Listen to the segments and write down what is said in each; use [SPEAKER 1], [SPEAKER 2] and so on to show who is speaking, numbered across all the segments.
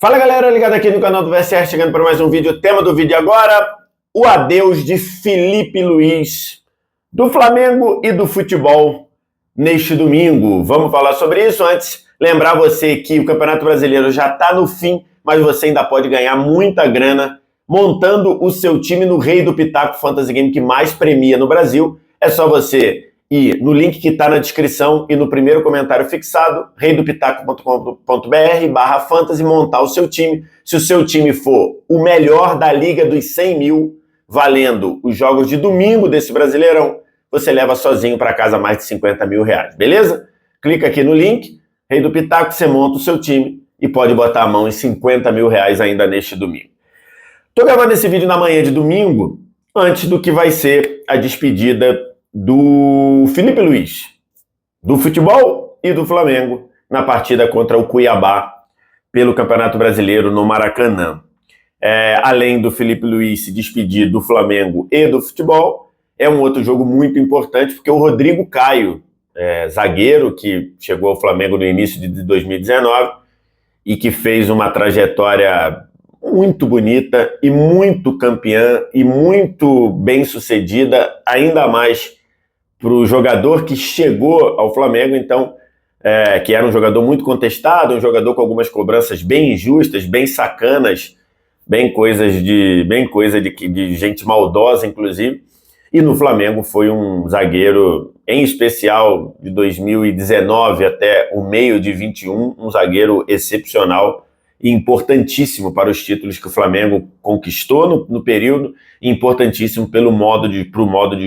[SPEAKER 1] Fala galera, ligado aqui no canal do VSR, chegando para mais um vídeo. O tema do vídeo agora, o adeus de Filipe Luís, do Flamengo e do futebol neste domingo. Vamos falar sobre isso. Antes, lembrar você que o Campeonato Brasileiro já está no fim, mas você ainda pode ganhar muita grana montando o seu time no Rei do Pitaco Fantasy Game que mais premia no Brasil. É só você ir no link que está na descrição e no primeiro comentário fixado, reidopitaco.com.br/fantasy, montar o seu time. Se o seu time for o melhor da Liga dos 100 mil, valendo os jogos de domingo desse Brasileirão, você leva sozinho para casa mais de 50 mil reais, beleza? Clica aqui no link, Rei do Pitaco, você monta o seu time e pode botar a mão em 50 mil reais ainda neste domingo. Estou gravando esse vídeo na manhã de domingo, antes do que vai ser a despedida do Filipe Luís, do futebol e do Flamengo, na partida contra o Cuiabá pelo Campeonato Brasileiro no Maracanã. Além do Filipe Luís se despedir do Flamengo e do futebol, é um outro jogo muito importante, porque o Rodrigo Caio, zagueiro que chegou ao Flamengo no início de 2019 e que fez uma trajetória muito bonita e muito campeã e muito bem sucedida, ainda mais para o jogador que chegou ao Flamengo, então, que era um jogador muito contestado, um jogador com algumas cobranças bem injustas, bem sacanas, bem coisa de gente maldosa, inclusive, e no Flamengo foi um zagueiro, em especial de 2019 até o meio de 21, um zagueiro excepcional e importantíssimo para os títulos que o Flamengo conquistou no período, e importantíssimo para o modo de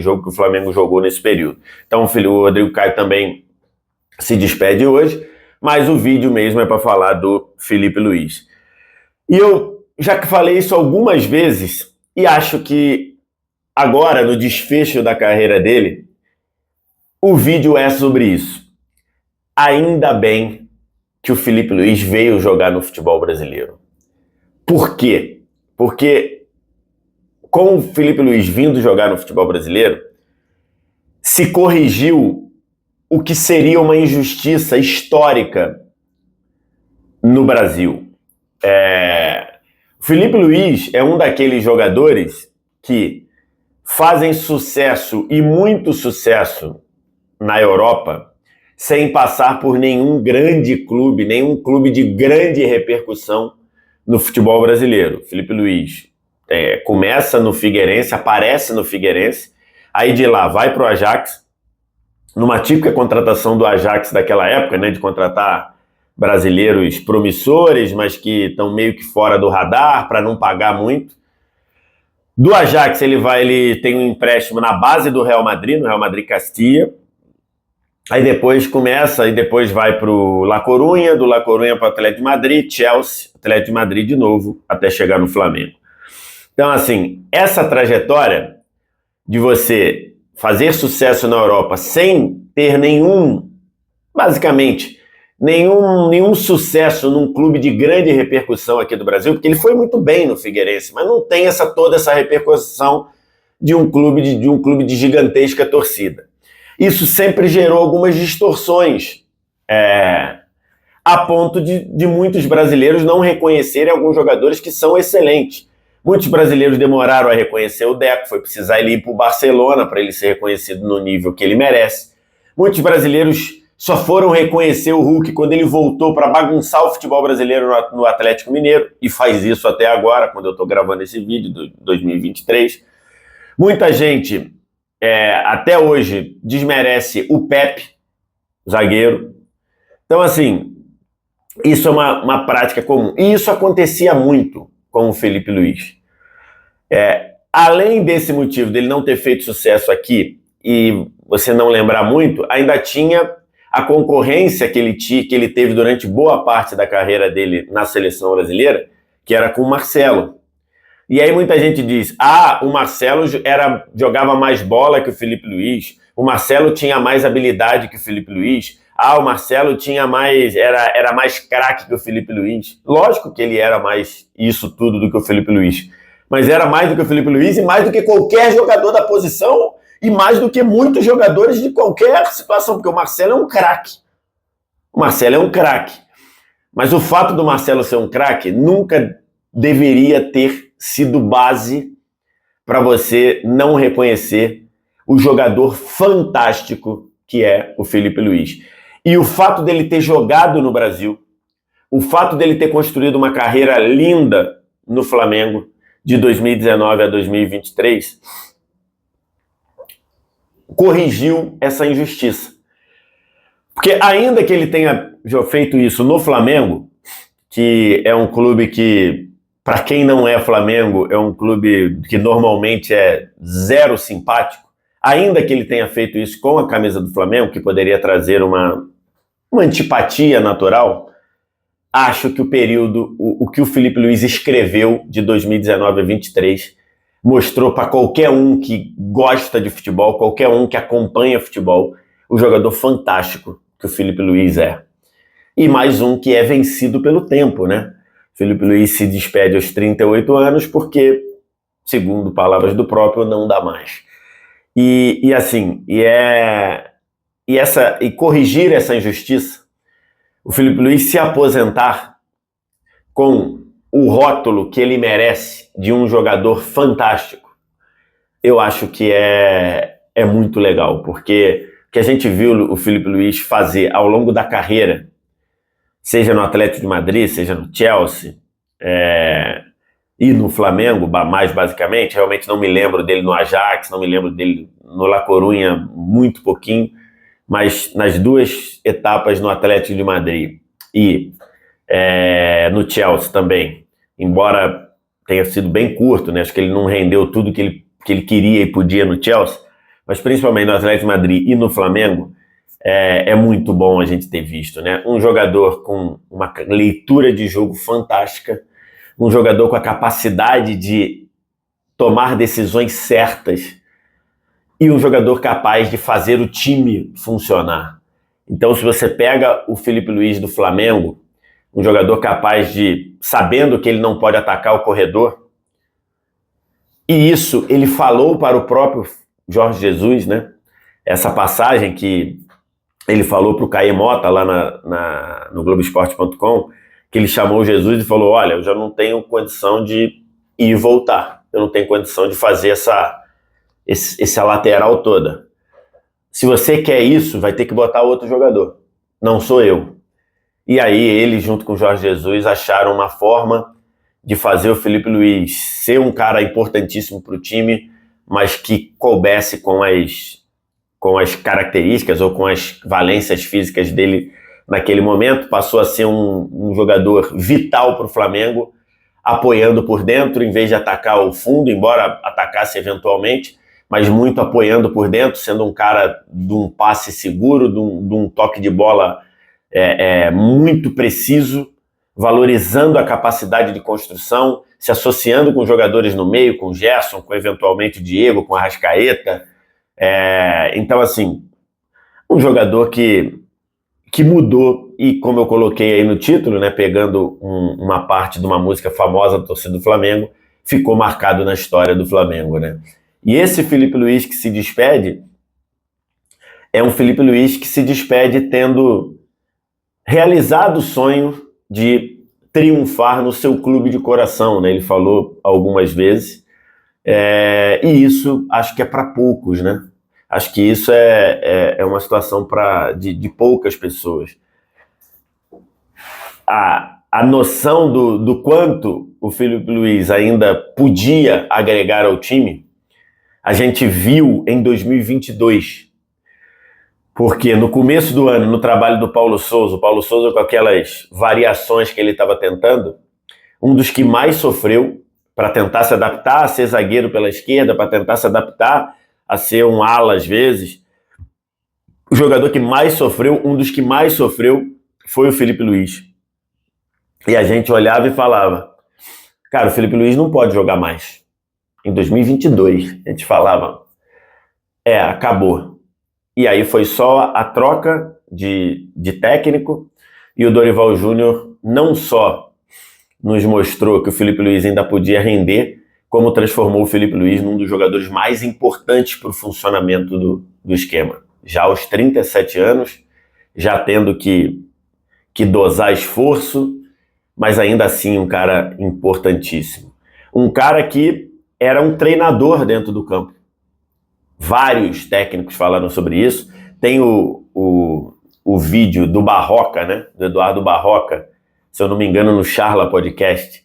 [SPEAKER 1] jogo que o Flamengo jogou nesse período. Então o Rodrigo Caio também se despede hoje, mas o vídeo mesmo é para falar do Filipe Luís. E eu já falei isso algumas vezes, e acho que agora, no desfecho da carreira dele, o vídeo é sobre isso. Ainda bem que o Filipe Luís veio jogar no futebol brasileiro. Por quê? Porque com o Filipe Luís vindo jogar no futebol brasileiro, se corrigiu o que seria uma injustiça histórica no Brasil. O Filipe Luís é um daqueles jogadores que fazem sucesso e muito sucesso na Europa sem passar por nenhum grande clube, nenhum clube de grande repercussão no futebol brasileiro. Filipe Luís começa no Figueirense, aparece no Figueirense, aí de lá vai para o Ajax, numa típica contratação do Ajax daquela época, né, de contratar brasileiros promissores, mas que estão meio que fora do radar, para não pagar muito. Do Ajax ele tem um empréstimo na base do Real Madrid, no Real Madrid Castilla. Aí depois vai para o La Coruña, do La Coruña para o Atlético de Madrid, Chelsea, Atlético de Madrid de novo, até chegar no Flamengo. Então, assim, essa trajetória de você fazer sucesso na Europa sem ter basicamente, nenhum sucesso num clube de grande repercussão aqui do Brasil, porque ele foi muito bem no Figueirense, mas não tem toda essa repercussão de um clube de gigantesca torcida. Isso sempre gerou algumas distorções, a ponto de muitos brasileiros não reconhecerem alguns jogadores que são excelentes. Muitos brasileiros demoraram a reconhecer o Deco, foi precisar ele ir para o Barcelona para ele ser reconhecido no nível que ele merece. Muitos brasileiros só foram reconhecer o Hulk quando ele voltou para bagunçar o futebol brasileiro no Atlético Mineiro, e faz isso até agora, quando eu estou gravando esse vídeo, de 2023. Muita gente até hoje desmerece o Pepe, zagueiro. Então, assim, isso é uma prática comum. E isso acontecia muito com o Filipe Luís. Além desse motivo dele não ter feito sucesso aqui, e você não lembrar muito, ainda tinha a concorrência que ele teve durante boa parte da carreira dele na seleção brasileira, que era com o Marcelo. E aí muita gente diz, o Marcelo jogava mais bola que o Filipe Luís, o Marcelo tinha mais habilidade que o Filipe Luís, o Marcelo era mais craque que o Filipe Luís. Lógico que ele era mais isso tudo do que o Filipe Luís, mas era mais do que o Filipe Luís e mais do que qualquer jogador da posição e mais do que muitos jogadores de qualquer situação, porque o Marcelo é um craque. Mas o fato do Marcelo ser um craque nunca deveria ter sido base para você não reconhecer o jogador fantástico que é o Felipe Luiz. E o fato dele ter jogado no Brasil, o fato dele ter construído uma carreira linda no Flamengo de 2019 a 2023, corrigiu essa injustiça. Porque ainda que ele tenha feito isso no Flamengo, que é um clube que, para quem não é Flamengo, é um clube que normalmente é zero simpático, ainda que ele tenha feito isso com a camisa do Flamengo, que poderia trazer uma antipatia natural, acho que o período, o que o Felipe Luiz escreveu de 2019 a 2023, mostrou para qualquer um que gosta de futebol, qualquer um que acompanha futebol, o jogador fantástico que o Felipe Luiz é. E mais um que é vencido pelo tempo, né? Felipe Luiz se despede aos 38 anos porque, segundo palavras do próprio, não dá mais. E corrigir essa injustiça, o Felipe Luiz se aposentar com o rótulo que ele merece de um jogador fantástico, eu acho que é muito legal, porque o que a gente viu o Felipe Luiz fazer ao longo da carreira, seja no Atlético de Madrid, seja no Chelsea, e no Flamengo, mais basicamente, realmente não me lembro dele no Ajax, não me lembro dele no La Coruña, muito pouquinho, mas nas duas etapas no Atlético de Madrid e no Chelsea também, embora tenha sido bem curto, né? Acho que ele não rendeu tudo que ele queria e podia no Chelsea, mas principalmente no Atlético de Madrid e no Flamengo, é muito bom a gente ter visto, né? Um jogador com uma leitura de jogo fantástica, um jogador com a capacidade de tomar decisões certas e um jogador capaz de fazer o time funcionar. Então, se você pega o Felipe Luiz do Flamengo, um jogador capaz de, sabendo que ele não pode atacar o corredor, e isso ele falou para o próprio Jorge Jesus, né? Essa passagem que ele falou para o Caê Mota lá no Globoesporte.com, que ele chamou Jesus e falou: olha, eu já não tenho condição de ir e voltar, eu não tenho condição de fazer essa lateral toda. Se você quer isso, vai ter que botar outro jogador, não sou eu. E aí ele, junto com o Jorge Jesus, acharam uma forma de fazer o Felipe Luiz ser um cara importantíssimo para o time, mas que coubesse com as características ou com as valências físicas dele naquele momento. Passou a ser um jogador vital para o Flamengo, apoiando por dentro, em vez de atacar o fundo, embora atacasse eventualmente, mas muito apoiando por dentro, sendo um cara de um passe seguro, de um toque de bola muito preciso, valorizando a capacidade de construção, se associando com jogadores no meio, com o Gerson, com eventualmente o Diego, com a Arrascaeta. Então, assim, um jogador que mudou, e como eu coloquei aí no título, né, pegando uma parte de uma música famosa da torcida do Flamengo, ficou marcado na história do Flamengo, né? E esse Felipe Luiz que se despede é um Felipe Luiz que se despede tendo realizado o sonho de triunfar no seu clube de coração, né? Ele falou algumas vezes, e isso acho que é para poucos, né? Acho que isso é uma situação de poucas pessoas. A noção do quanto o Felipe Luiz ainda podia agregar ao time, a gente viu em 2022, porque no começo do ano, no trabalho do Paulo Sousa, com aquelas variações que ele estava tentando, um dos que mais sofreu para tentar se adaptar a ser zagueiro pela esquerda, para tentar se adaptar a ser um ala às vezes, o jogador que mais sofreu, um dos que mais sofreu, foi o Felipe Luiz. E a gente olhava e falava: cara, o Felipe Luiz não pode jogar mais. Em 2022, a gente falava: acabou. E aí foi só a troca de técnico, e o Dorival Júnior não só nos mostrou que o Felipe Luiz ainda podia render, como transformou o Felipe Luiz num dos jogadores mais importantes para o funcionamento do esquema. Já aos 37 anos, já tendo que que dosar esforço, mas ainda assim um cara importantíssimo. Um cara que era um treinador dentro do campo. Vários técnicos falaram sobre isso. Tem o vídeo do Barroca, né? Do Eduardo Barroca, se eu não me engano, no Charla Podcast,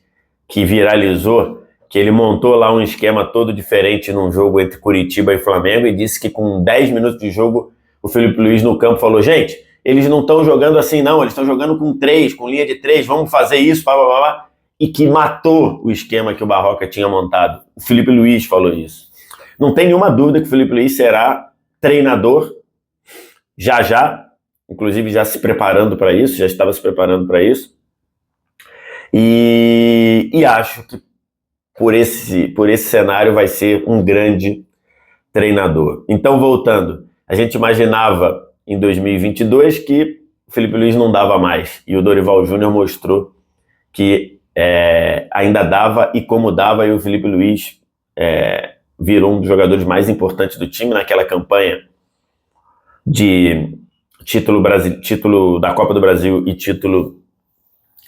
[SPEAKER 1] que viralizou, que ele montou lá um esquema todo diferente num jogo entre Curitiba e Flamengo e disse que com 10 minutos de jogo o Felipe Luiz no campo falou: gente, eles não estão jogando assim não, eles estão jogando com 3, com linha de 3, vamos fazer isso, blá, blá, blá, blá, e que matou o esquema que o Barroca tinha montado. O Felipe Luiz falou isso. Não tem nenhuma dúvida que o Felipe Luiz será treinador já, inclusive já se preparando para isso, já estava se preparando para isso, e acho que por esse cenário vai ser um grande treinador. Então, voltando, a gente imaginava em 2022 que o Felipe Luiz não dava mais, e o Dorival Júnior mostrou que ainda dava e como dava, e o Felipe Luiz virou um dos jogadores mais importantes do time naquela campanha de título da Copa do Brasil e título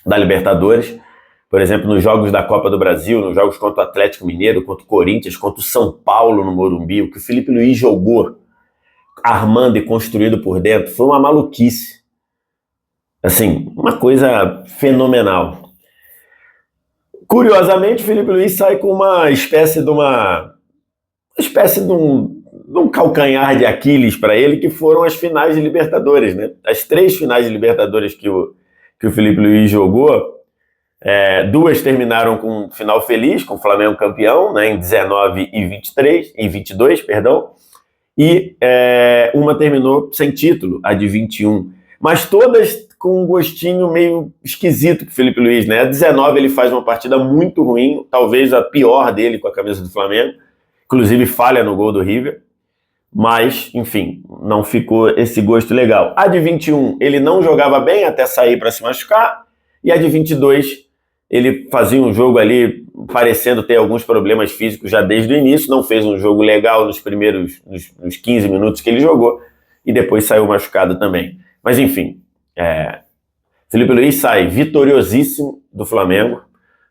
[SPEAKER 1] da Libertadores. Por exemplo, nos jogos da Copa do Brasil, nos jogos contra o Atlético Mineiro, contra o Corinthians, contra o São Paulo no Morumbi, o que o Felipe Luiz jogou, armando e construindo por dentro, foi uma maluquice. Assim, uma coisa fenomenal. Curiosamente, o Felipe Luiz sai com uma espécie de um calcanhar de Aquiles para ele, que foram as finais de Libertadores, né? As 3 finais de Libertadores que o Felipe Luiz jogou, 2 terminaram com um final feliz, com o Flamengo campeão, né, em 19 e 22, e uma terminou sem título, a de 21, mas todas com um gostinho meio esquisito pro Felipe Luiz, né? A 19 ele faz uma partida muito ruim, talvez a pior dele com a camisa do Flamengo, inclusive falha no gol do River, mas, enfim, não ficou esse gosto legal. A de 21 ele não jogava bem até sair para se machucar, e a de 22 ele fazia um jogo ali parecendo ter alguns problemas físicos já desde o início, não fez um jogo legal nos 15 minutos que ele jogou, e depois saiu machucado também. Mas enfim, Felipe Luiz sai vitoriosíssimo do Flamengo,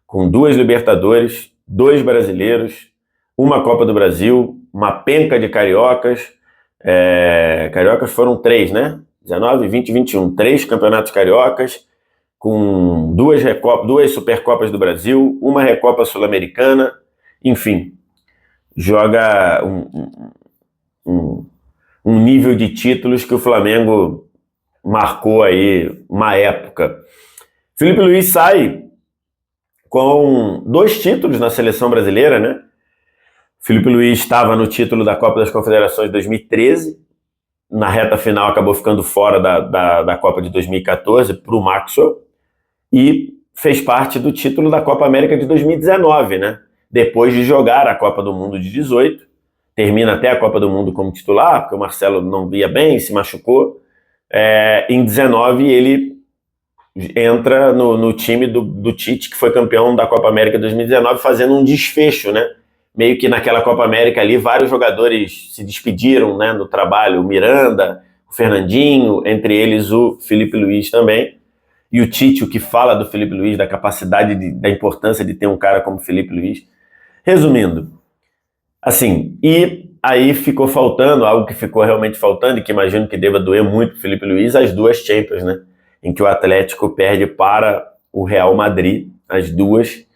[SPEAKER 1] com 2 Libertadores, 2 brasileiros, uma Copa do Brasil, uma penca de cariocas. Cariocas foram 3, né? 19, 20 e 21. 3 campeonatos cariocas, com 2 Supercopas do Brasil, uma Recopa Sul-Americana, enfim, joga um nível de títulos que o Flamengo marcou aí uma época. Felipe Luiz sai com 2 títulos na seleção brasileira, né? Felipe Luiz estava no título da Copa das Confederações de 2013, na reta final acabou ficando fora da Copa de 2014 para o Maxwell, e fez parte do título da Copa América de 2019, né? Depois de jogar a Copa do Mundo de 18, termina até a Copa do Mundo como titular, porque o Marcelo não via bem, se machucou. Em 19 ele entra no time do Tite, que foi campeão da Copa América de 2019, fazendo um desfecho, né? Meio que naquela Copa América ali, vários jogadores se despediram, né, do trabalho, o Miranda, o Fernandinho, entre eles o Felipe Luiz também. E o Tite, o que fala do Felipe Luiz, da capacidade, da importância de ter um cara como Felipe Luiz. Resumindo, assim, e aí ficou faltando, algo que ficou realmente faltando, e que imagino que deva doer muito pro Felipe Luiz, as 2 Champions, né? Em que o Atlético perde para o Real Madrid, as 2,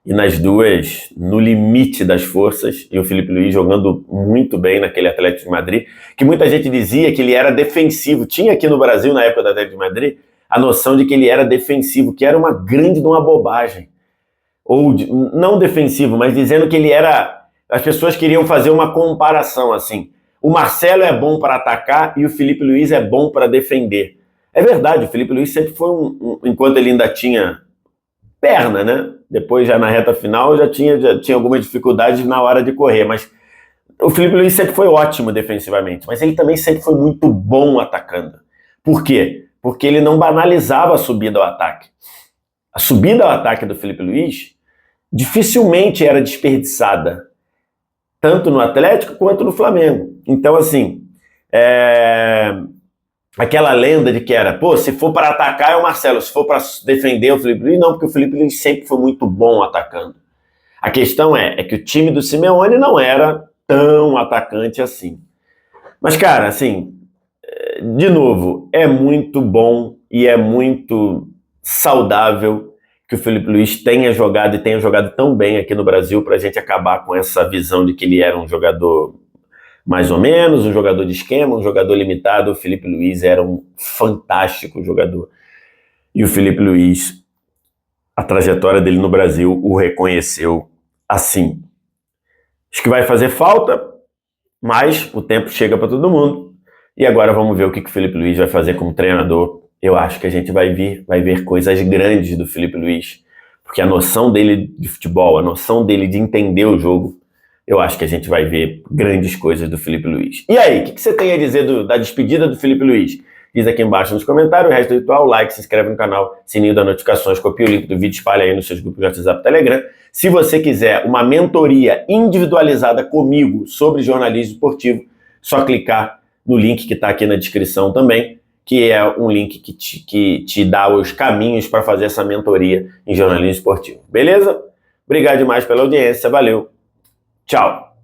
[SPEAKER 1] e nas 2, no limite das forças, e o Felipe Luiz jogando muito bem naquele Atlético de Madrid, que muita gente dizia que ele era defensivo. Tinha aqui no Brasil, na época do Atlético de Madrid, a noção de que ele era defensivo, que era uma grande de uma bobagem. Ou, não defensivo, mas dizendo que ele era... As pessoas queriam fazer uma comparação, assim. O Marcelo é bom para atacar e o Felipe Luiz é bom para defender. É verdade, o Felipe Luiz sempre foi enquanto ele ainda tinha perna, né? Depois, já na reta final, já tinha algumas dificuldades na hora de correr, mas o Felipe Luiz sempre foi ótimo defensivamente, mas ele também sempre foi muito bom atacando. Por quê? Porque ele não banalizava a subida ao ataque. A subida ao ataque do Felipe Luiz dificilmente era desperdiçada, tanto no Atlético quanto no Flamengo. Então, assim, aquela lenda de que era, pô, se for para atacar é o Marcelo, se for para defender é o Felipe Luiz, não, porque o Felipe Luiz sempre foi muito bom atacando. A questão é que o time do Simeone não era tão atacante assim. Mas, cara, assim, de novo, é muito bom e é muito saudável que o Felipe Luiz tenha jogado e tenha jogado tão bem aqui no Brasil para a gente acabar com essa visão de que ele era um jogador mais ou menos, um jogador de esquema, um jogador limitado. O Felipe Luiz era um fantástico jogador. E o Felipe Luiz, a trajetória dele no Brasil o reconheceu assim. Acho que vai fazer falta, mas o tempo chega para todo mundo. E agora vamos ver o que o Felipe Luiz vai fazer como treinador. Eu acho que a gente vai ver coisas grandes do Felipe Luiz, porque a noção dele de futebol, a noção dele de entender o jogo, eu acho que a gente vai ver grandes coisas do Felipe Luiz. E aí, o que você tem a dizer da despedida do Felipe Luiz? Diz aqui embaixo nos comentários. O resto do ritual, like, se inscreve no canal, sininho das notificações, copia o link do vídeo, espalha aí nos seus grupos de WhatsApp e Telegram. Se você quiser uma mentoria individualizada comigo sobre jornalismo esportivo, só clicar no link que está aqui na descrição também, que é um link que te dá os caminhos para fazer essa mentoria em jornalismo esportivo. Beleza? Obrigado demais pela audiência, valeu, tchau!